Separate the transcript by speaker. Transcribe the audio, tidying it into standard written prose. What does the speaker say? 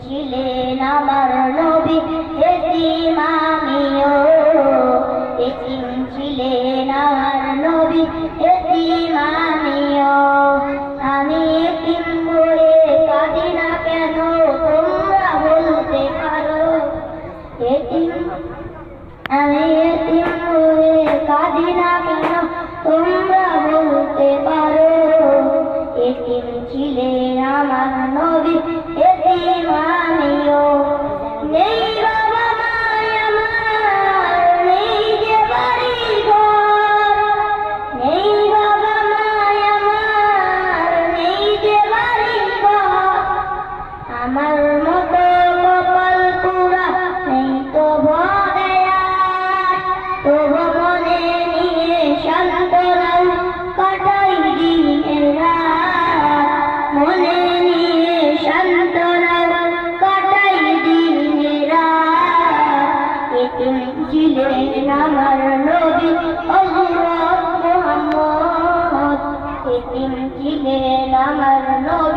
Speaker 1: ছিলেন আমার নবী এতিম আমিও, এতিম ছিলেন আমার নবী এতিম আমিও। আমি এতিম হয়ে কাঁদি না কেন তোমরা বলতে পারো, এতিম আমি এতিম হয়ে কাঁদি না কেন তোমরা বলতে পারো। এতিম ছিলেন আমার নবী এতিম আমিও। নেই বাবা মাই আমার, নেই যে বাড়ি ঘর, নেই বাবা মাই আমার, নেই যে বাড়ি ঘর। আমার মতো কপাল পুরা নেই তো ভরে আর, তবু মনে নিয়ে সান্ত্বনাও কাটাই দিনের রাত, মনে নিয়ে সান্ত্বনাও কাটাই দিনের রাত। এতিম ছিলেন আমার নবী হযরত মুহাম্মদ, এতিম ছিলেন আমার নবী।